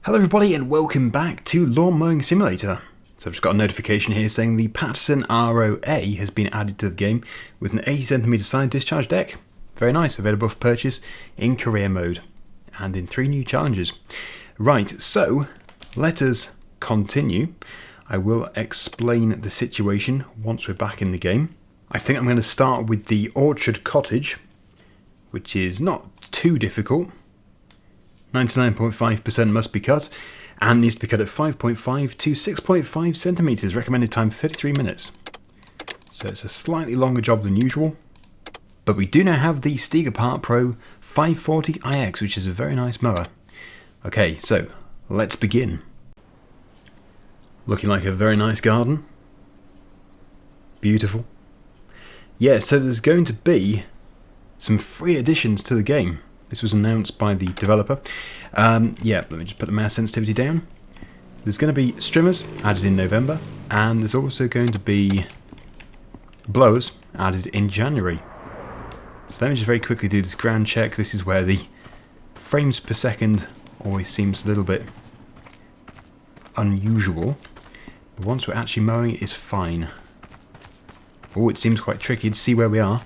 Hello everybody and welcome back to Mowing Simulator. So I've just got a notification here saying the Patterson ROA has been added to the game with an 80cm side discharge deck. Very nice, available for purchase in career mode and in 3 new challenges. Right, so let us continue. I will explain the situation once we're back in the game. I think I'm going to start with the orchard cottage, which is not too difficult. 99.5% must be cut, and needs to be cut at 5.5 to 6.5 centimeters. Recommended time 33 minutes. So it's a slightly longer job than usual, but we do now have the Stiga Part Pro 540 IX, which is a very nice mower. Okay, so let's begin. Looking like a very nice garden. Beautiful. Yeah, so there's going to be some free additions to the game. This was announced by the developer. Yeah, let me just put the mouse sensitivity down. There's going to be strimmers added in November, and there's also going to be blowers added in January. So let me just very quickly do this ground check. This is where the frames per second always seems a little bit unusual. But once we're actually mowing, it is fine. Oh, it seems quite tricky to see where we are.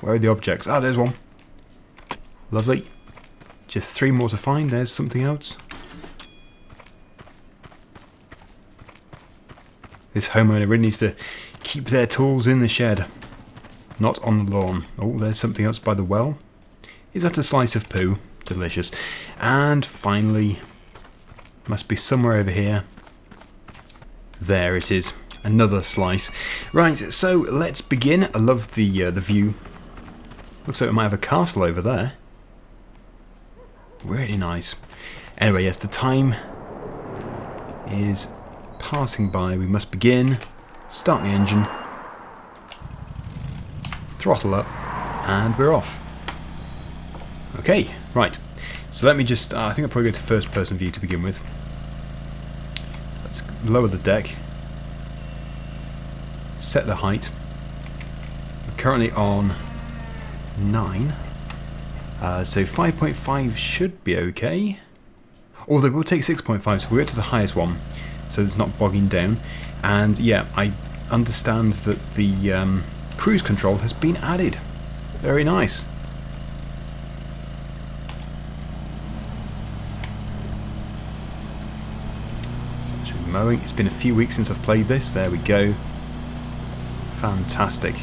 Where are the objects? Ah, there's one. Lovely. Just 3 more to find. There's something else. This homeowner really needs to keep their tools in the shed, not on the lawn. Oh, there's something else by the well. Is that a slice of poo? Delicious. And finally, must be somewhere over here. There it is. Another slice. Right, so let's begin. I love the view. Looks like we might have a castle over there. Really nice. Anyway, yes, the time is passing by. We must begin. Start the engine. Throttle up. And we're off. Okay, right. So let me just... I think I'll probably go to first person view to begin with. Let's lower the deck. Set the height. We're currently on 9. So 5.5 should be okay. Although we'll take 6.5, so we'll go to the highest one, so it's not bogging down. And yeah, I understand that the cruise control has been added. Very nice. So mowing. It's been a few weeks since I've played this. There we go. Fantastic.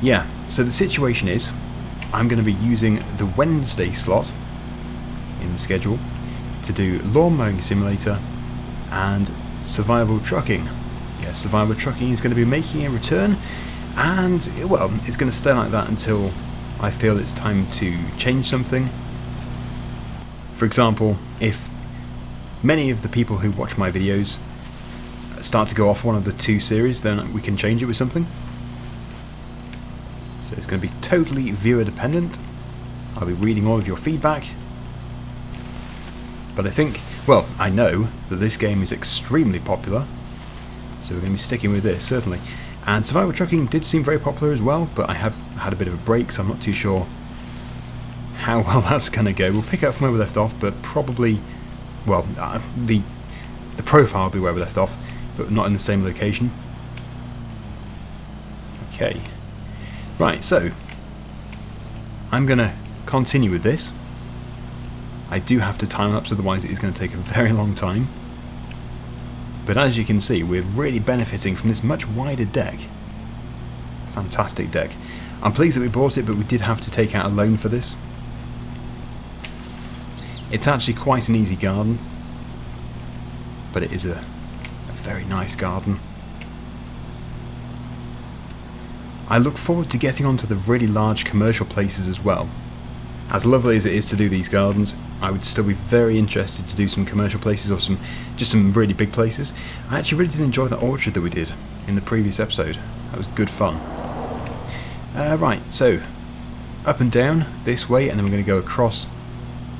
Yeah, so the situation is, I'm going to be using the Wednesday slot in the schedule to do Mowing Simulator and survival trucking. Yeah, survival trucking is going to be making a return, and, well, it's going to stay like that until I feel it's time to change something. For example, if many of the people who watch my videos start to go off one of the 2 series, then we can change it with something. So it's going to be totally viewer dependent. I'll be reading all of your feedback. But I think, well, I know that this game is extremely popular. So we're going to be sticking with this, certainly. And survival trucking did seem very popular as well, but I have had a bit of a break, so I'm not too sure how well that's going to go. We'll pick up from where we left off, but probably, well, the profile will be where we left off, but not in the same location. Okay. Right, so I'm going to continue with this. I do have to time lapse, otherwise it is going to take a very long time. But as you can see, we're really benefiting from this much wider deck. Fantastic deck. I'm pleased that we bought it, but we did have to take out a loan for this. It's actually quite an easy garden, but it is a very nice garden. I look forward to getting onto the really large commercial places as well. As lovely as it is to do these gardens, I would still be very interested to do some commercial places or just some really big places. I actually really did enjoy that orchard that we did in the previous episode. That was good fun. Right, so up and down this way, and then we're going to go across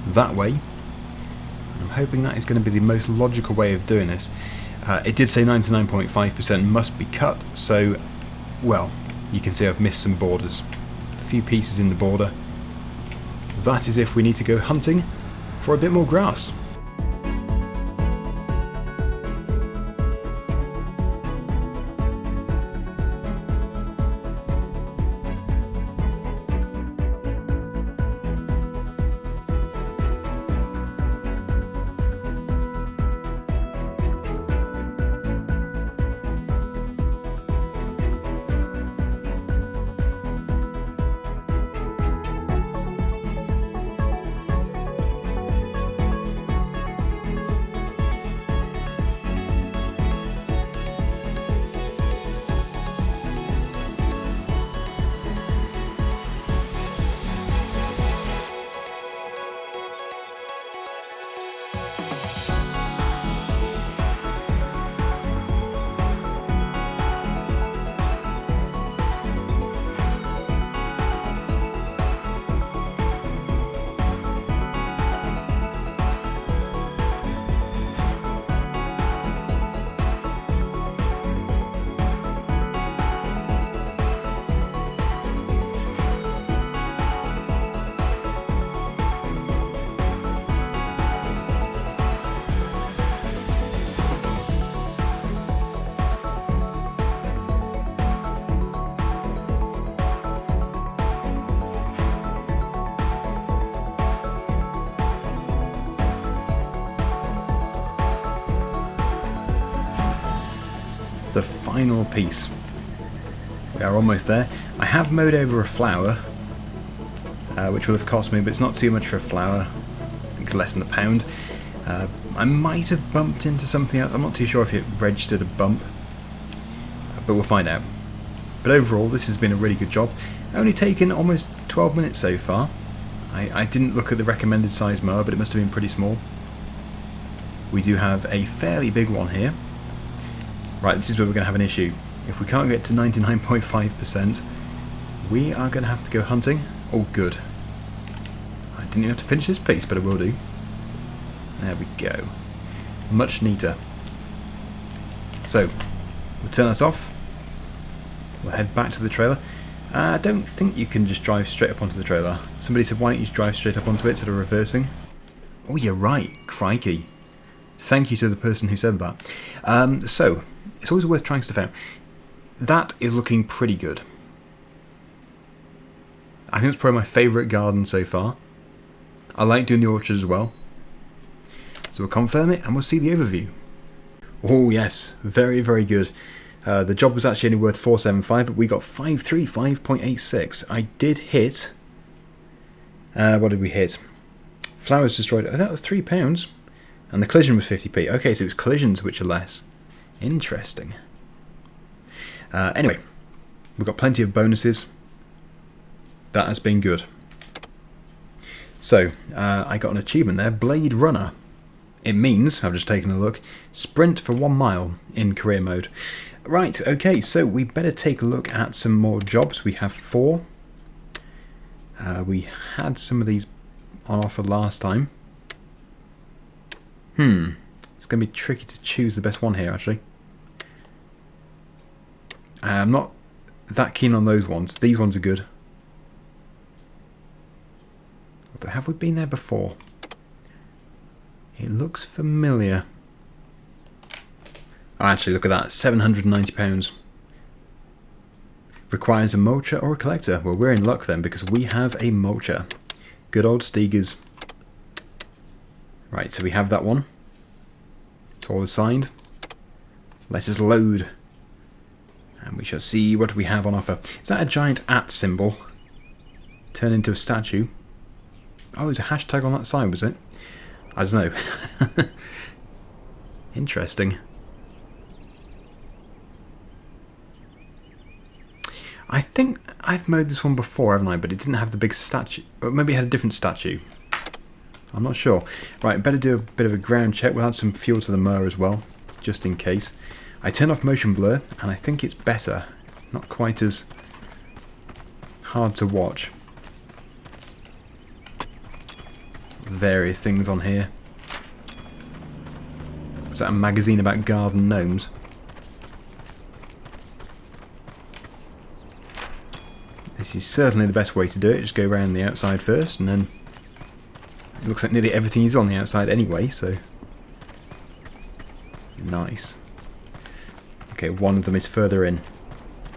that way. I'm hoping that is going to be the most logical way of doing this. It did say 99.5% must be cut, so, well, you can see I've missed some borders. A few pieces in the border. that is if we need to go hunting for a bit more grass. The final piece. We are almost there. I have mowed over a flower, which will have cost me, but it's not too much for a flower. It's less than £1. I might have bumped into something else. I'm not too sure if it registered a bump, but we'll find out. But overall, this has been a really good job. Only taken almost 12 minutes so far. I didn't look at the recommended size mower, but it must have been pretty small. We do have a fairly big one here. Right, this is where we're going to have an issue. If we can't get to 99.5%, we are going to have to go hunting. Oh, good. I didn't even have to finish this piece, but I will do. There we go. Much neater. So, we'll turn that off. We'll head back to the trailer. I don't think you can just drive straight up onto the trailer. Somebody said, why don't you just drive straight up onto it instead of reversing? Oh, you're right. Crikey. Thank you to the person who said that. So, it's always worth trying stuff out. That is looking pretty good. I think it's probably my favourite garden so far. I like doing the orchard as well. So we'll confirm it and we'll see the overview. Oh yes, very, very good. The job was actually only worth 475, but we got 535.86. I did hit... what did we hit? Flowers destroyed. Oh, that was £3. And the collision was 50p. Okay, so it's collisions which are less. Interesting. Anyway, we've got plenty of bonuses. That has been good. So, I got an achievement there, Blade Runner. It means, I've just taken a look, sprint for 1 mile in career mode. Right, okay, so we better take a look at some more jobs. We have 4. We had some of these on offer last time. It's going to be tricky to choose the best one here, actually. I'm not that keen on those ones. These ones are good. Have we been there before? It looks familiar. Oh, actually, look at that. £790. Requires a mulcher or a collector. Well, we're in luck then, because we have a mulcher. Good old Steegers. Right, so we have that one. It's all assigned. Let us load. And we shall see what we have on offer. Is that a giant @ symbol? Turn into a statue. Oh, there's a hashtag on that side, was it? I don't know. Interesting. I think I've mowed this one before, haven't I? But it didn't have the big statue. Or maybe it had a different statue. I'm not sure. Right, better do a bit of a ground check. We'll add some fuel to the mower as well, just in case. I turned off motion blur, and I think it's better. It's not quite as hard to watch. Various things on here. Was that a magazine about garden gnomes? This is certainly the best way to do it. Just go around the outside first, and then It looks like nearly everything is on the outside anyway, so nice. Okay, one of them is further in,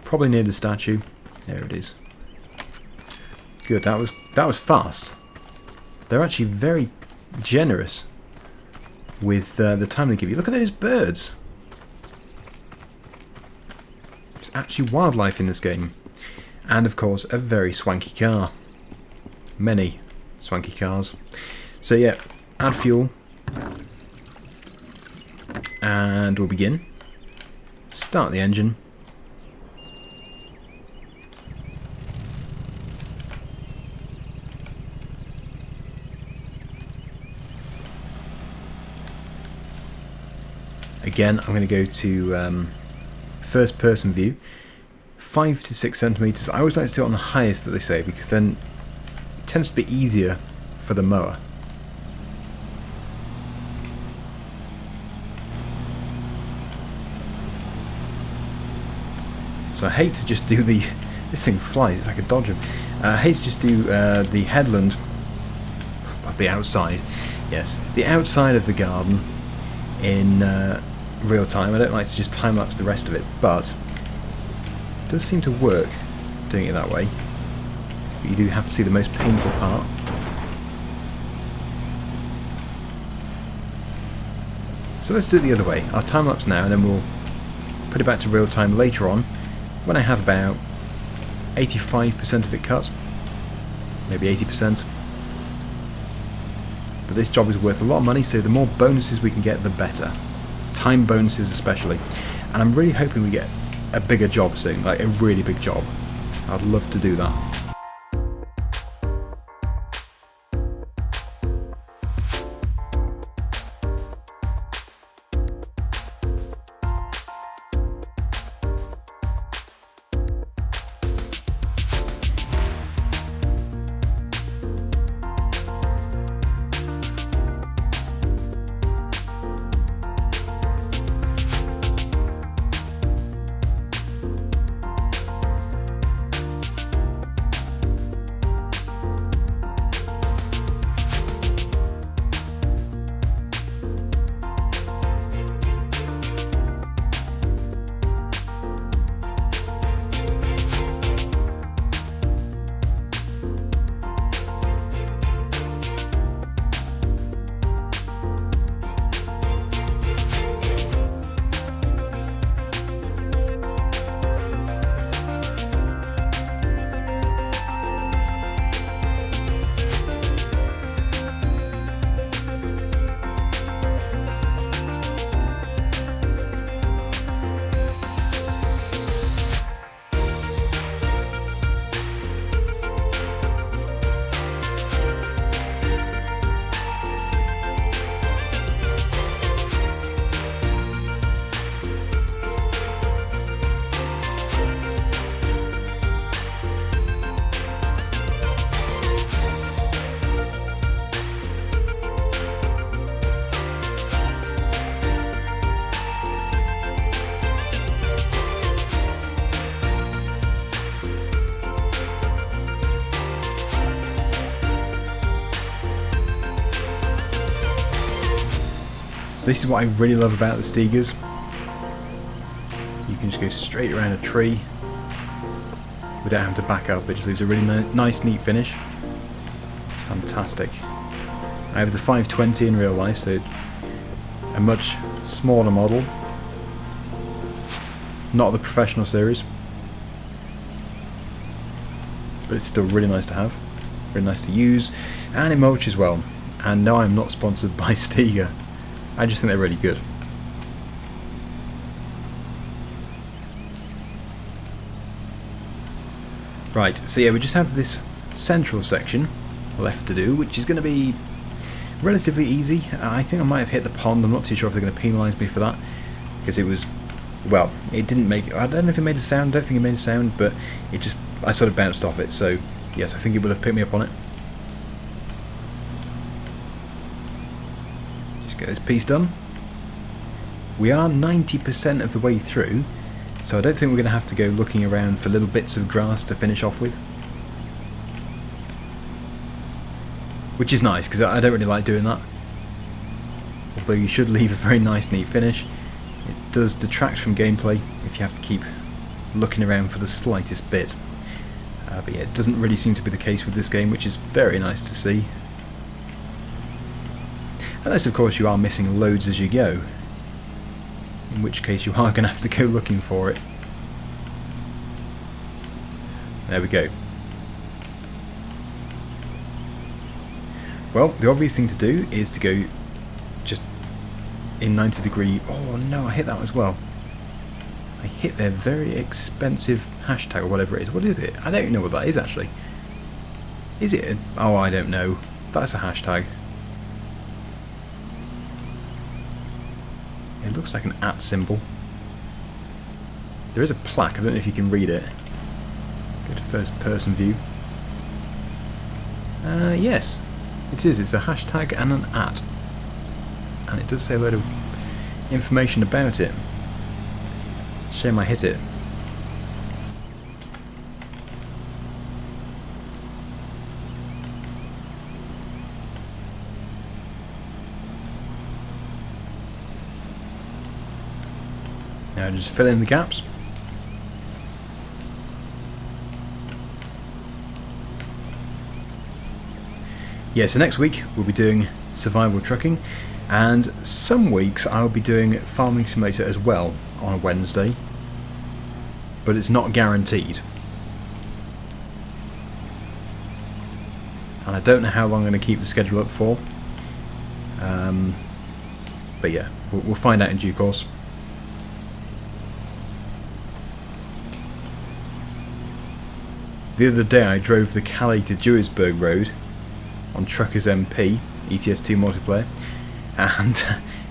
probably near the statue. There it is. Good, that was fast. They're actually very generous with the time they give you. Look at those birds. There's actually wildlife in this game. And of course, a very swanky car. Many swanky cars. So yeah, add fuel. And we'll begin. Start the engine. Again, I'm going to go to first person view, 5 to 6 centimeters. I always like to do it on the highest that they say, because then it tends to be easier for the mower. So I hate to just do the... This thing flies, it's like a dodger. I hate to just do the headland of the outside. Yes, the outside of the garden in real time. I don't like to just time-lapse the rest of it, but it does seem to work doing it that way. But you do have to see the most painful part. So let's do it the other way. I'll time-lapse now, and then we'll put it back to real time later on, when I have about 85% of it cut, maybe 80%. But this job is worth a lot of money, so the more bonuses we can get, the better. Time bonuses especially. And I'm really hoping we get a bigger job soon, like a really big job. I'd love to do that. This is what I really love about the Steigers. You can just go straight around a tree without having to back up. It just leaves a really nice, neat finish. It's fantastic. I have the 520 in real life, so a much smaller model. Not the professional series, but it's still really nice to have, really nice to use, and it mulches well. And no, I'm not sponsored by Steiger. I just think they're really good. Right, so yeah, we just have this central section left to do, which is going to be relatively easy. I think I might have hit the pond. I'm not too sure if they're going to penalise me for that, because it was, well, it didn't make, I don't know if it made a sound, I don't think it made a sound, but it just, I sort of bounced off it, so yes, I think it would have picked me up on it. Just get this piece done. We are 90% of the way through, so I don't think we're going to have to go looking around for little bits of grass to finish off with. which is nice because I don't really like doing that. Although you should leave a very nice neat finish, it does detract from gameplay if you have to keep looking around for the slightest bit. But yeah, it doesn't really seem to be the case with this game, which is very nice to see. Unless of course you are missing loads as you go, in which case you are going to have to go looking for it. There we go. Well, the obvious thing to do is to go just in 90°. Oh no, I hit that as well. I hit their very expensive hashtag or whatever it is. What is it? I don't know what that is actually. Is it? Oh, I don't know. That's a hashtag. It looks like an @ symbol. There is a plaque. I don't know if you can read it. Go to first person view. Yes, it is. It's a hashtag and an @ and it does say a load of information about it. Shame I hit it. Now just fill in the gaps. Yeah, so next week we'll be doing survival trucking, and some weeks I'll be doing Farming Simulator as well on a Wednesday, but it's not guaranteed. And I don't know how long I'm going to keep the schedule up for, but yeah, we'll find out in due course. The other day I drove the Calais to Duisburg road on Truckers MP ETS2 multiplayer, and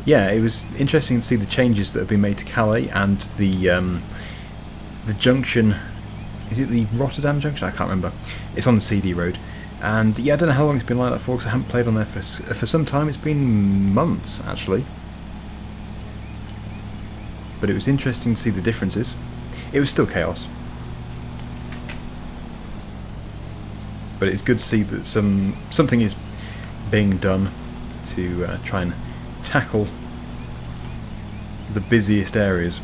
yeah, it was interesting to see the changes that have been made to Calais and the junction. Is it the Rotterdam junction? I can't remember. It's on the CD road, and yeah, I don't know how long it's been like that for because I haven't played on there for some time. It's been months actually, but it was interesting to see the differences. It was still chaos, but it's good to see that something is being done to try and tackle the busiest areas.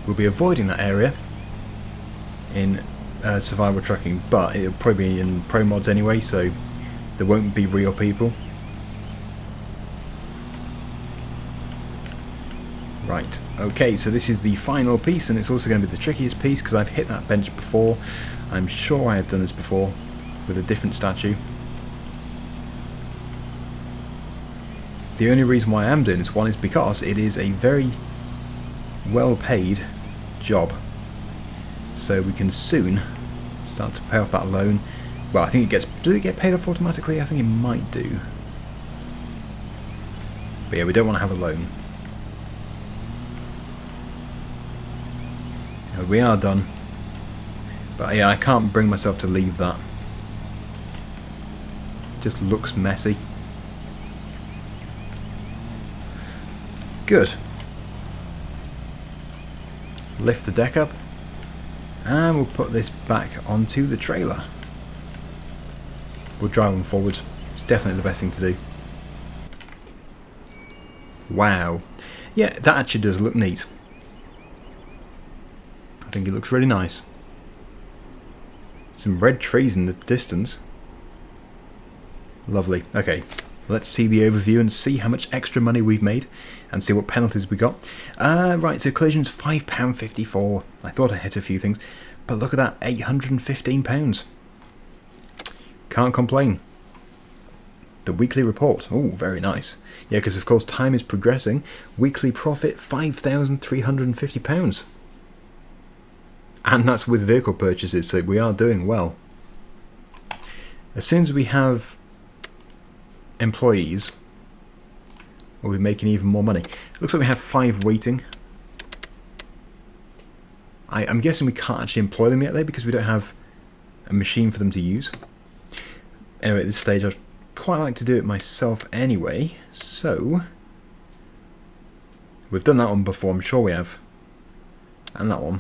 We'll be avoiding that area in survival trucking, but it'll probably be in pro mods anyway, so there won't be real people. Right, okay, so this is the final piece, and it's also going to be the trickiest piece because I've hit that bench before. I'm sure I have done this before with a different statue. The only reason why I am doing this one is because it is a very well paid job, so we can soon start to pay off that loan. Well, I think does it get paid off automatically? I think it might do, but yeah, we don't want to have a loan. We are done, but yeah, I can't bring myself to leave that. It just looks messy. Good. Lift the deck up, and we'll put this back onto the trailer. We'll drive them forwards. It's definitely the best thing to do. Wow. Yeah, that actually does look neat. I think it looks really nice. Some red trees in the distance. Lovely. Okay, let's see the overview and see how much extra money we've made and see what penalties we got. Right, so collisions £5.54. I thought I hit a few things, but look at that, £815. Can't complain. The weekly report. Oh, very nice. Yeah, because of course time is progressing. Weekly profit £5,350. And that's with vehicle purchases, so we are doing well. As soon as we have employees, we'll be making even more money. Looks like we have 5 waiting. I'm guessing we can't actually employ them yet though, because we don't have a machine for them to use. Anyway, at this stage I'd quite like to do it myself anyway, so we've done that one before, I'm sure we have. And that one.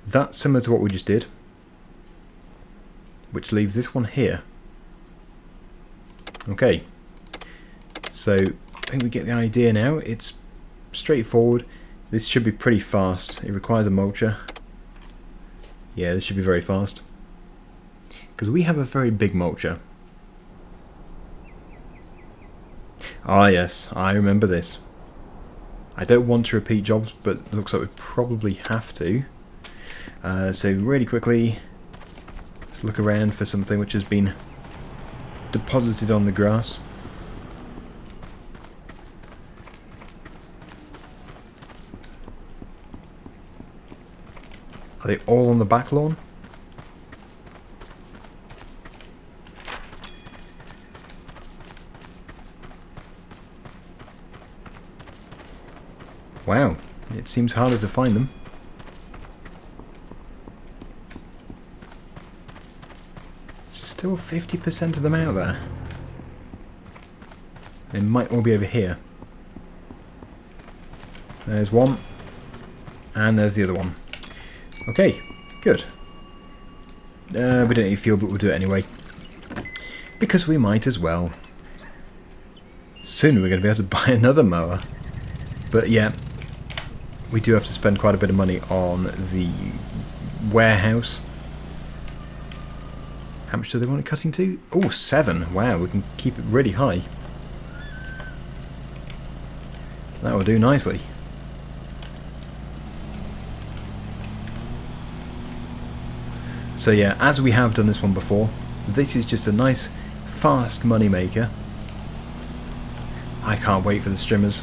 That's similar to what we just did. which leaves this one here. Okay, so I think we get the idea now. It's straightforward. This should be pretty fast. It requires a mulcher. Yeah, this should be very fast. Because we have a very big mulcher. Ah yes, I remember this. I don't want to repeat jobs, but it looks like we probably have to. So really quickly, let's look around for something which has been deposited on the grass. Are they all on the back lawn? Wow, it seems harder to find them. Still 50% of them out there. They might all be over here. There's one. And there's the other one. Okay, good. We don't need fuel, but we'll do it anyway. Because we might as well. Soon we're going to be able to buy another mower. But yeah, we do have to spend quite a bit of money on the warehouse. How much do they want it cutting to? Oh, 7. Wow, we can keep it really high. That will do nicely. So yeah, as we have done this one before, this is just a nice, fast money maker. I can't wait for the strimmers.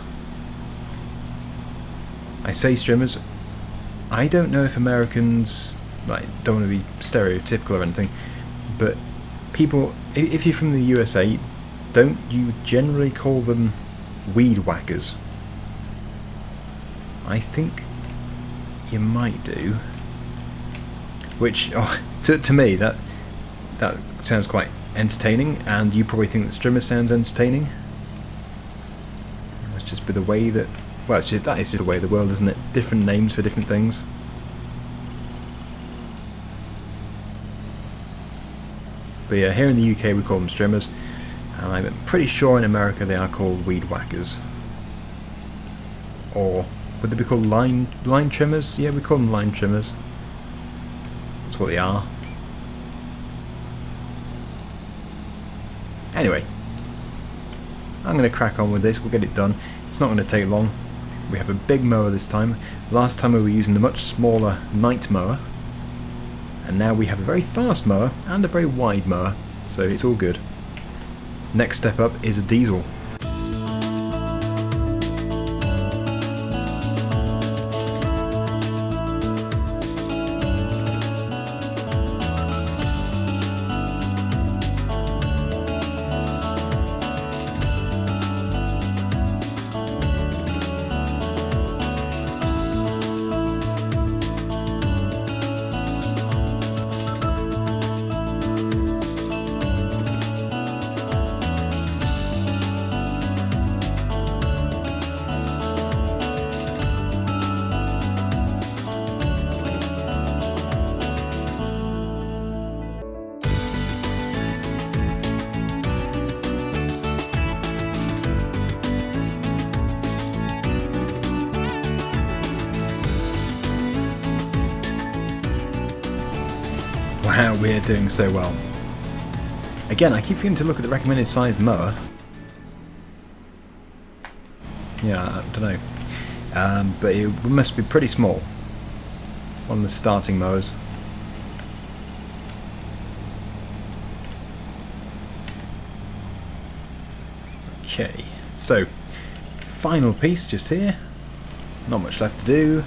I say strimmers, I don't know if Americans, like, don't want to be stereotypical or anything, but people, if you're from the USA, don't you generally call them weed whackers? I think you might do. Which, oh, to me, that sounds quite entertaining, and you probably think that strimmer sounds entertaining. It's just be the way that, well, that is just the way of the world, isn't it? Different names for different things. But yeah, here in the UK we call them strimmers, and I'm pretty sure in America they are called weed whackers. Or would they be called line trimmers? Yeah, we call them line trimmers. That's what they are. Anyway, I'm going to crack on with this. We'll get it done. It's not going to take long. We have a big mower this time. Last time we were using the much smaller night mower, and now we have a very fast mower and a very wide mower, so it's all good. Next step up is a diesel. Wow, we're doing so well. Again, I keep forgetting to look at the recommended size mower. Yeah, I don't know. But it must be pretty small. One of the starting mowers. Okay, so final piece just here. Not much left to do.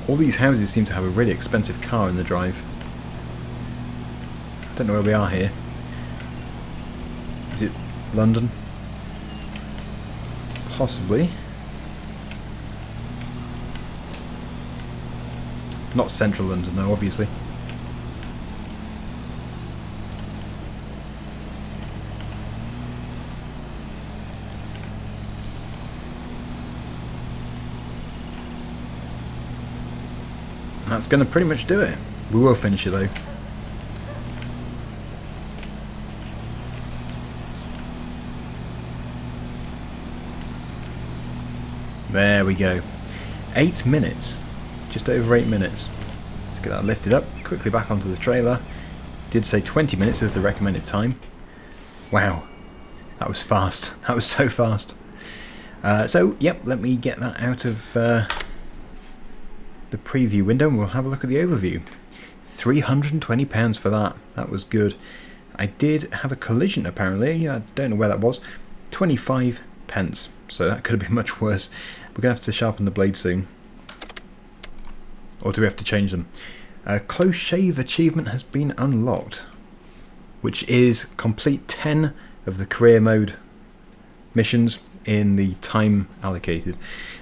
All these houses seem to have a really expensive car in the drive. Don't know where we are here. Is it London? Possibly. Not central London though, obviously. And that's going to pretty much do it. We will finish it though. There we go. 8 minutes. Just over 8 minutes. Let's get that lifted up. Quickly back onto the trailer. Did say 20 minutes as the recommended time. Wow. That was fast. That was so fast. So, yep, let me get that out of the preview window and we'll have a look at the overview. £320 for that. That was good. I did have a collision apparently. I don't know where that was. 25 pence. So that could have been much worse. We're going to have to sharpen the blade soon. Or do we have to change them? Close shave achievement has been unlocked, which is complete 10 of the career mode missions in the time allocated.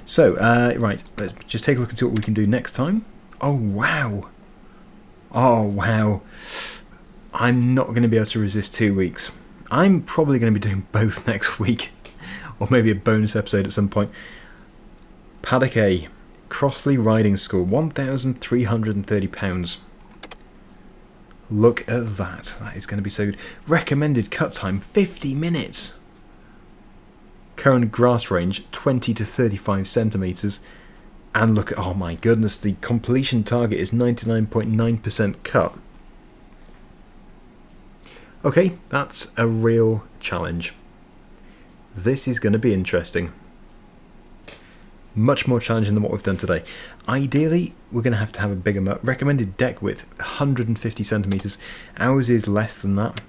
So, right, let's just take a look and see what we can do next time. Oh, wow. Oh, wow. I'm not going to be able to resist 2 weeks. I'm probably going to be doing both next week. Or maybe a bonus episode at some point. Paddock A, Crossley Riding School, £1,330. Look at that. That is going to be so good. Recommended cut time, 50 minutes. Current grass range, 20 to 35 centimetres. And look at, oh my goodness, the completion target is 99.9% cut. Okay, that's a real challenge. This is going to be interesting. Much more challenging than what we've done today. Ideally, we're going to have a bigger mower. Recommended deck width, 150 centimetres. Ours is less than that.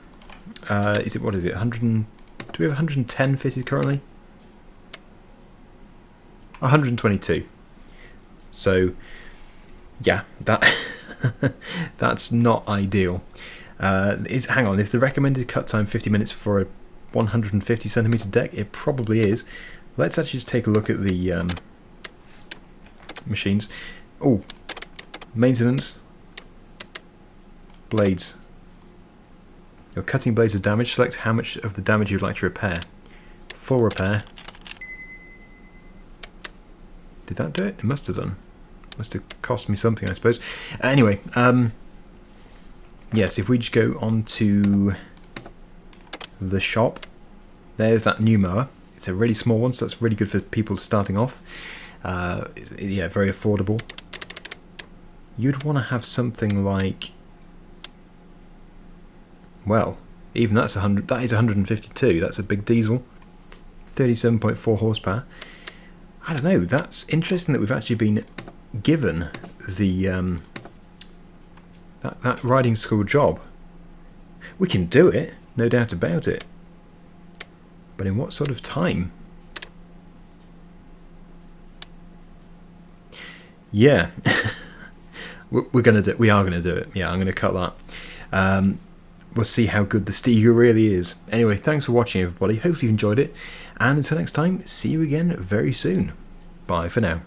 Is it, what is it, 100? Do we have 110 fitted currently? 122. So, yeah, that that's not ideal. Hang on, is the recommended cut time 50 minutes for a 150 centimetre deck? It probably is. Let's actually just take a look at the machines. Oh, maintenance. Blades. Your cutting blades are damaged. Select how much of the damage you'd like to repair. Full repair. Did that do it? It must have done. Must have cost me something, I suppose. Anyway, yes, if we just go on to the shop, there's that new mower. It's a really small one, so that's really good for people starting off. Yeah, very affordable. You'd want to have something like, well, even that's 100. That is 152. That's a big diesel. 37.4 horsepower. I don't know. That's interesting that we've actually been given the that riding school job. We can do it, no doubt about it. But in what sort of time? Yeah, we are gonna do it. Yeah, I'm gonna cut that. We'll see how good the Stiga really is. Anyway, thanks for watching, everybody. Hopefully you enjoyed it, and until next time, see you again very soon. Bye for now.